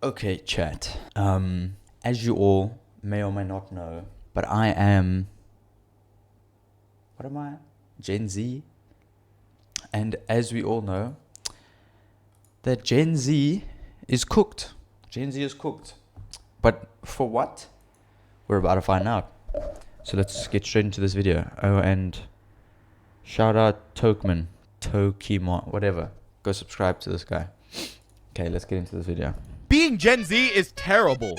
Okay, chat. As you all may or may not know, but I am... What am I? Gen Z. And as we all know, that Gen Z is cooked. Gen Z is cooked. But for what? We're about to find out. So let's get straight into this video. Oh, and shout out Tokman, Tokimon, whatever. Go subscribe to this guy. Okay, let's get into this video. Being Gen Z is terrible.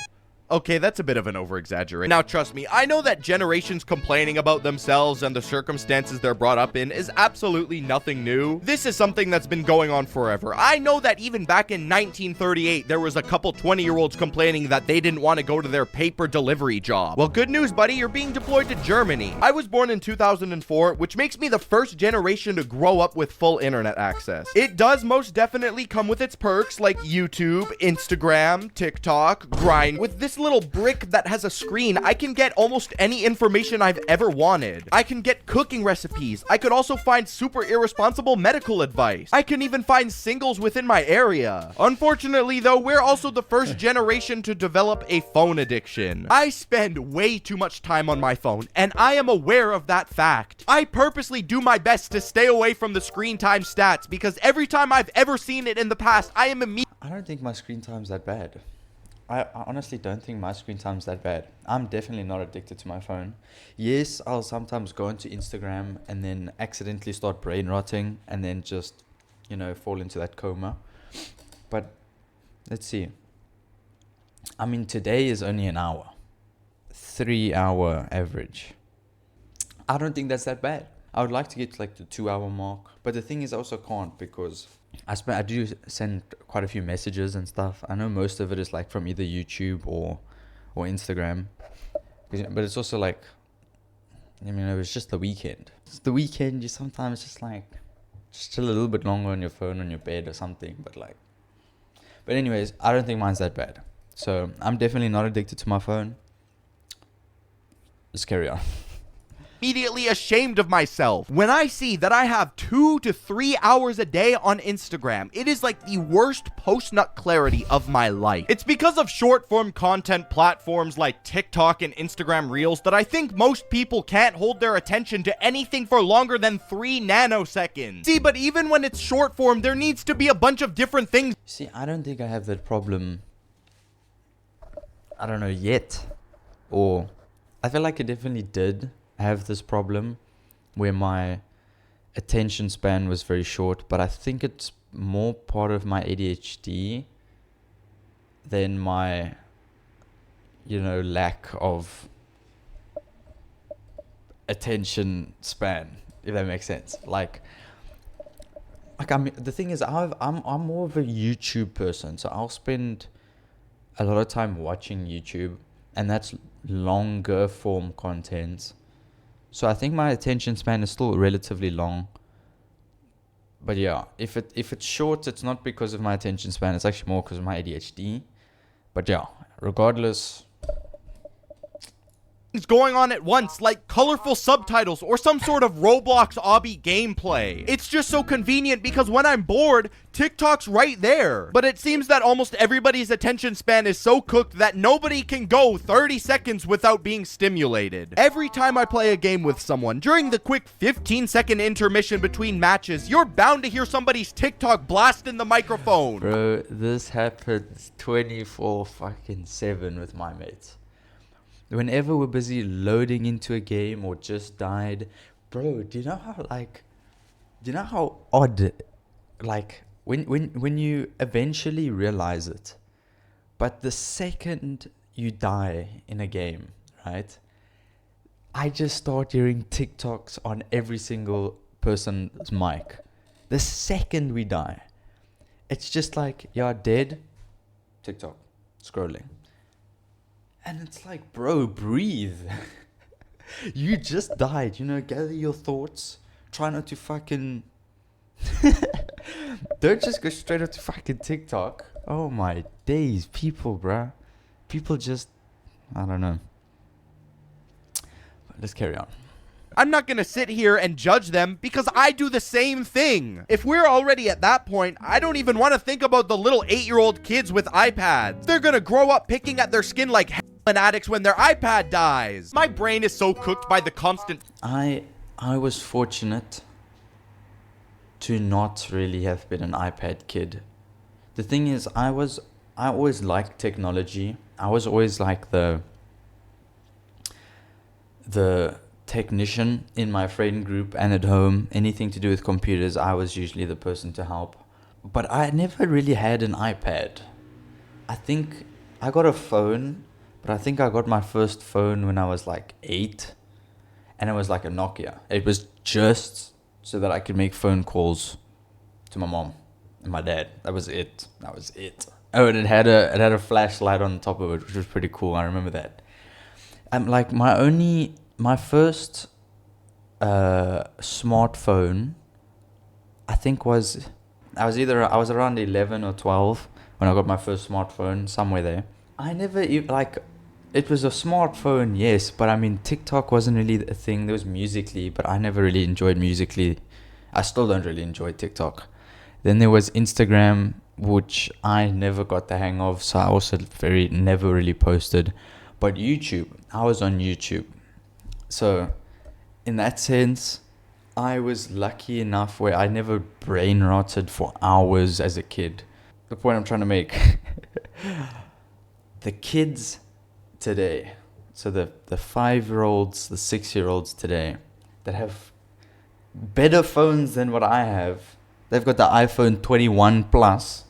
Okay, that's a bit of an over-exaggeration. Now, trust me, I know that generations complaining about themselves and the circumstances they're brought up in is absolutely nothing new. This is something that's been going on forever. I know that even back in 1938, there was a couple 20-year-olds complaining that they didn't want to go to their paper delivery job. Well, good news, buddy, you're being deployed to Germany. I was born in 2004, which makes me the first generation to grow up with full internet access. It does most definitely come with its perks like YouTube, Instagram, TikTok, Grind. With this little brick that has a screen, I can get almost any information I've ever wanted. I can get cooking recipes. I could also find super irresponsible medical advice. I can even find singles within my area. Unfortunately, though, we're also the first generation to develop a phone addiction. I spend way too much time on my phone, and I am aware of that fact. I purposely do my best to stay away from the screen time stats because every time I've ever seen it in the past, I am immediately... I don't think my screen time's that bad. I honestly don't think my screen time's that bad. I'm definitely not addicted to my phone. Yes, I'll sometimes go into Instagram and then accidentally start brain rotting and then just, fall into that coma. But let's see. I mean, today is only an hour. 3-hour average. I don't think that's that bad. I would like to get to like the 2-hour mark. But the thing is I also can't because I do send quite a few messages and stuff. I know most of it is like from either YouTube or Instagram. But it's also like, it's just the weekend. It's the weekend, you sometimes just chill a little bit longer on your phone on your bed or something. But anyways, I don't think mine's that bad. So I'm definitely not addicted to my phone. Let's carry on. Immediately ashamed of myself when I see that I have 2 to 3 hours a day on Instagram. It is like the worst post-nut clarity of my life. It's because of short-form content platforms like TikTok and Instagram Reels that I think most people can't hold their attention to anything for longer than 3 nanoseconds. See, but even when it's short-form, there needs to be a bunch of different things. See, I don't think I have that problem, I don't know, yet. Or I feel like I definitely did have this problem where my attention span was very short, but I think it's more part of my ADHD than my lack of attention span, if that makes sense. Like the thing is I'm more of a YouTube person, so I'll spend a lot of time watching YouTube, and that's longer form content. So I think my attention span is still relatively long. But yeah, if it's short, it's not because of my attention span. It's actually more because of my ADHD. But yeah, regardless... going on at once, like colorful subtitles or some sort of Roblox obby gameplay. It's just so convenient because when I'm bored, TikTok's right there. But it seems that almost everybody's attention span is so cooked that nobody can go 30 seconds without being stimulated. Every time I play a game with someone, during the quick 15-second intermission between matches, you're bound to hear somebody's TikTok blast in the microphone. Bro, this happens 24/7 with my mates. Whenever we're busy loading into a game or just died, bro, do you know how odd, like when you eventually realize it, but the second you die in a game, right, I just start hearing TikToks on every single person's mic. The second we die, it's just like, you're dead, TikTok, scrolling. And it's like, bro, breathe. You just died, gather your thoughts. Try not to fucking... Don't just go straight up to fucking TikTok. Oh my days, people, bruh. People just... I don't know. But let's carry on. I'm not gonna sit here and judge them because I do the same thing. If we're already at that point, I don't even want to think about the little 8-year-old kids with iPads. They're gonna grow up picking at their skin like heroin addicts when their iPad dies. My brain is so cooked by the constant... I was fortunate to not really have been an iPad kid. The thing is, I always liked technology. I was always like the technician in my friend group and at home. Anything to do with computers, I was usually the person to help. But I never really had an iPad. I think I got a phone, but I think I got my first phone when I was like 8. And it was like a Nokia. It was just so that I could make phone calls to my mom and my dad. That was it. Oh, and it had a flashlight on top of it, which was pretty cool. I remember that. Like my first smartphone, I think I was around 11 or 12 when I got my first smartphone, somewhere there. I never it was a smartphone, yes, but I mean TikTok wasn't really a thing. There was Musical.ly, but I never really enjoyed Musical.ly. I still don't really enjoy TikTok. Then there was Instagram, which I never got the hang of, so I also never really posted. But YouTube, I was on YouTube. So in that sense, I was lucky enough where I never brain rotted for hours as a kid. The point I'm trying to make, the kids today, so the 5-year-olds, the 6-year-olds today that have better phones than what I have, they've got the iPhone 21 Plus.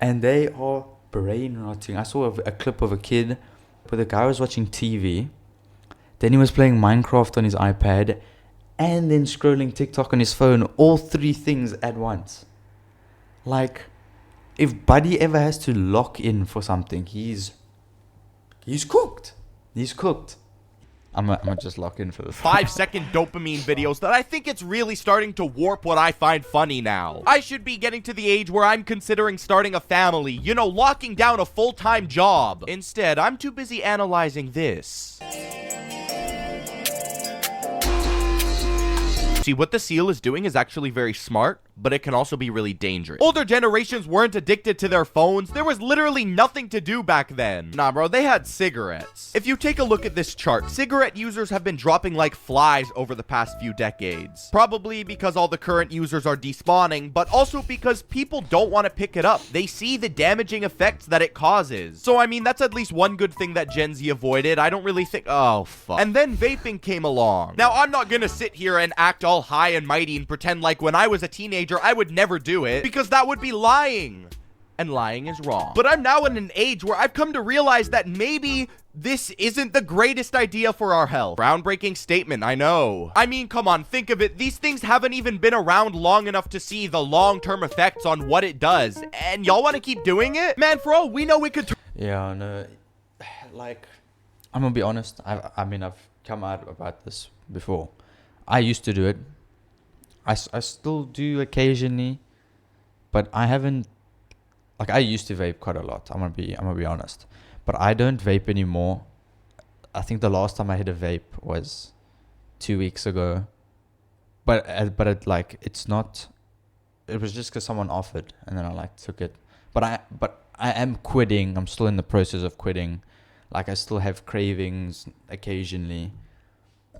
And they are brain rotting. I saw a clip of a kid where the guy was watching TV, then he was playing Minecraft on his iPad, and then scrolling TikTok on his phone, all 3 things at once. Like, if Buddy ever has to lock in for something, he's cooked. He's cooked. I'm gonna just lock in for this. 5-second dopamine videos that I think it's really starting to warp what I find funny now. I should be getting to the age where I'm considering starting a family, you know, locking down a full-time job. Instead, I'm too busy analyzing this. See, what the seal is doing is actually very smart, but it can also be really dangerous. Older generations weren't addicted to their phones. There was literally nothing to do back then. Nah, bro, they had cigarettes. If you take a look at this chart, cigarette users have been dropping like flies over the past few decades. Probably because all the current users are despawning, but also because people don't want to pick it up. They see the damaging effects that it causes. So, I mean, that's at least one good thing that Gen Z avoided. I don't really think... Oh, fuck. And then vaping came along. Now, I'm not gonna sit here and act all high and mighty and pretend like when I was a teenager I would never do it, because that would be lying. And lying is wrong. But I'm now in an age where I've come to realize that maybe this isn't the greatest idea for our health. Groundbreaking statement, I know. I mean, come on, think of it. These things haven't even been around long enough to see the long-term effects on what it does. And y'all want to keep doing it? Man, for all we know, we could... Yeah, no. Like, I'm gonna be honest. I mean, I've come out about this before. I used to do it. I still do occasionally, but I haven't, like, I used to vape quite a lot. I'm gonna be honest, but I don't vape anymore. I think the last time I hit a vape was 2 weeks ago, but it's not. It was just because someone offered, and then I took it. But I am quitting. I'm still in the process of quitting. Like, I still have cravings occasionally,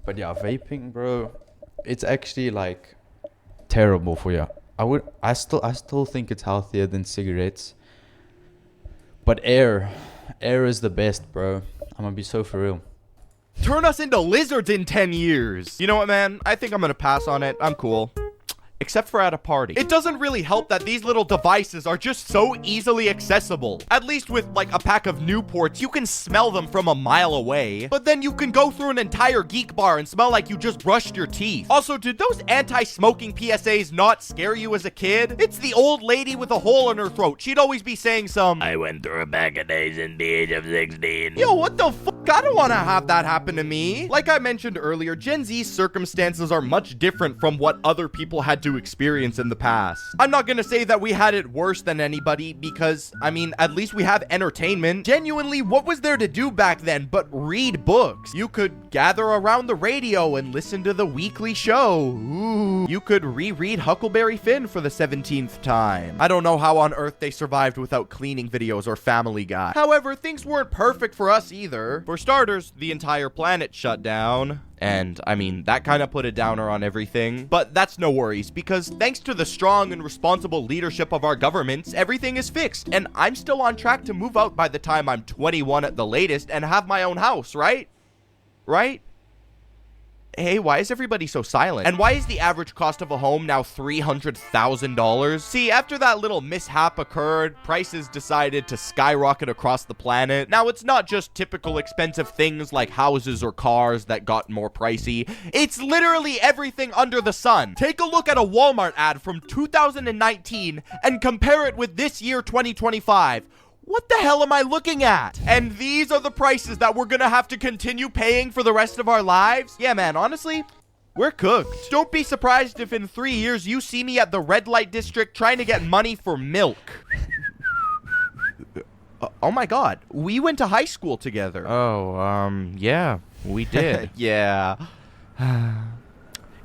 but yeah, vaping, bro, it's actually like terrible for you. I still think it's healthier than cigarettes, but air is the best, bro. I'm gonna be so for real. Turn us into lizards in 10 years. You know what, man? I think I'm gonna pass on it. I'm cool. Except for at a party. It doesn't really help that these little devices are just so easily accessible. At least with like a pack of Newports, you can smell them from a mile away. But then you can go through an entire geek bar and smell like you just brushed your teeth. Also, did those anti-smoking PSAs not scare you as a kid? It's the old lady with a hole in her throat. She'd always be saying I went through a bag of days in the age of 16. Yo, what the fuck? I don't want to have that happen to me. Like I mentioned earlier, Gen Z's circumstances are much different from what other people had to to experience in the past. I'm not gonna say that we had it worse than anybody because, I mean, at least we have entertainment. Genuinely, what was there to do back then but read books? You could gather around the radio and listen to the weekly show. Ooh. You could reread Huckleberry Finn for the 17th time. I don't know how on earth they survived without cleaning videos or Family Guy. However, things weren't perfect for us either. For starters, the entire planet shut down. And, I mean, that kind of put a downer on everything. But that's no worries, because thanks to the strong and responsible leadership of our governments, everything is fixed. And I'm still on track to move out by the time I'm 21 at the latest and have my own house, right? Right? Hey, why is everybody so silent? And why is the average cost of a home now $300,000? See, after that little mishap occurred, prices decided to skyrocket across the planet. Now, it's not just typical expensive things like houses or cars that got more pricey. It's literally everything under the sun. Take a look at a Walmart ad from 2019 and compare it with this year, 2025. What the hell am I looking at? And these are the prices that we're gonna have to continue paying for the rest of our lives? Yeah, man, honestly, we're cooked. Don't be surprised if in 3 years you see me at the red light district trying to get money for milk. Oh my god, we went to high school together. Oh, yeah, we did. Yeah.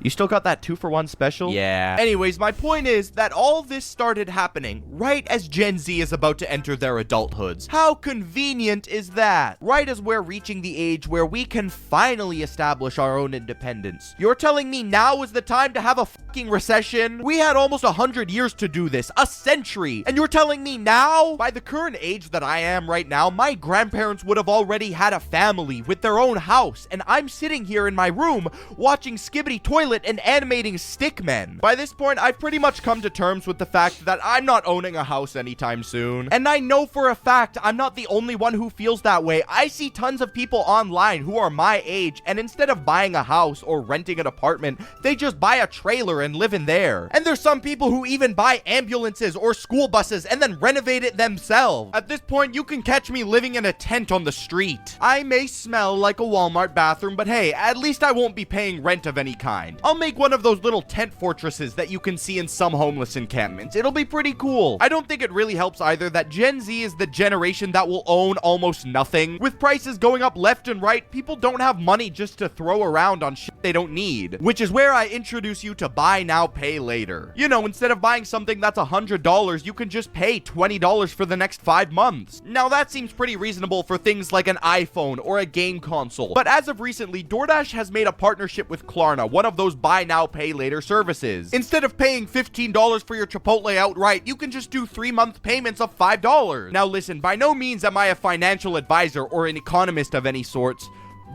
You still got that 2-for-1 special? Yeah. Anyways, my point is that all this started happening right as Gen Z is about to enter their adulthoods. How convenient is that? Right as we're reaching the age where we can finally establish our own independence. You're telling me now is the time to have a fucking recession? We had almost 100 years to do this, a century. And you're telling me now? By the current age that I am right now, my grandparents would have already had a family with their own house. And I'm sitting here in my room watching Skibbity Toilet and animating stickmen. By this point, I've pretty much come to terms with the fact that I'm not owning a house anytime soon. And I know for a fact I'm not the only one who feels that way. I see tons of people online who are my age, and instead of buying a house or renting an apartment, they just buy a trailer and live in there. And there's some people who even buy ambulances or school buses and then renovate it themselves. At this point, you can catch me living in a tent on the street. I may smell like a Walmart bathroom, but hey, at least I won't be paying rent of any kind. I'll make one of those little tent fortresses that you can see in some homeless encampments. It'll be pretty cool. I don't think it really helps either that Gen Z is the generation that will own almost nothing. With prices going up left and right, people don't have money just to throw around on shit they don't need. Which is where I introduce you to buy now, pay later. You know, instead of buying something that's $100, you can just pay $20 for the next 5 months. Now that seems pretty reasonable for things like an iPhone or a game console. But as of recently, DoorDash has made a partnership with Klarna, one of those buy now, pay later services. Instead of paying $15 for your Chipotle outright, you can just do 3-month payments of $5. Now listen, by no means am I a financial advisor or an economist of any sorts,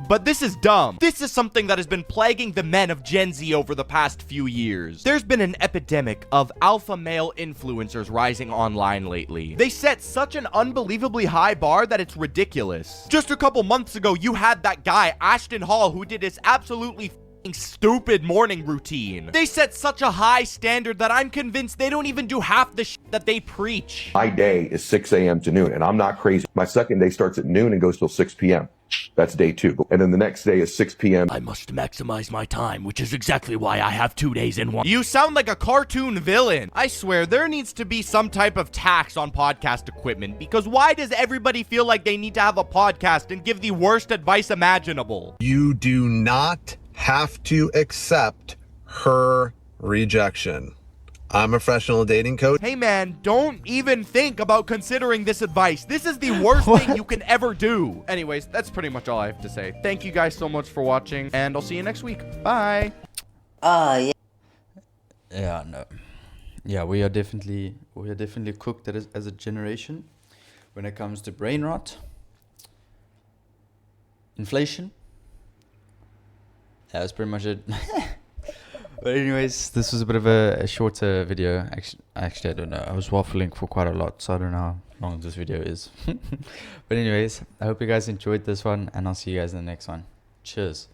but this is dumb. This is something that has been plaguing the men of Gen Z over the past few years. There's been an epidemic of alpha male influencers rising online lately. They set such an unbelievably high bar that it's ridiculous. Just a couple months ago, you had that guy, Ashton Hall, who did this absolutely stupid morning routine. They set such a high standard that I'm convinced they don't even do half the shit that they preach. My day is 6 a.m. to noon, and I'm not crazy. My second day starts at noon and goes till 6 p.m. That's day 2. And then the next day is 6 p.m. I must maximize my time, which is exactly why I have 2 days in one. You sound like a cartoon villain. I swear, there needs to be some type of tax on podcast equipment, because why does everybody feel like they need to have a podcast and give the worst advice imaginable? You do not have to accept her rejection. I'm a professional dating coach. Hey man, don't even think about considering this advice. This is the worst thing you can ever do. Anyways, that's pretty much all I have to say. Thank you guys so much for watching, and I'll see you next week. Bye. Yeah, no. Yeah, we are definitely cooked as a generation when it comes to brain rot, inflation. That was pretty much it. But anyways, this was a bit of a shorter video. Actually, I don't know. I was waffling for quite a lot, so I don't know how long this video is. But anyways, I hope you guys enjoyed this one, and I'll see you guys in the next one. Cheers.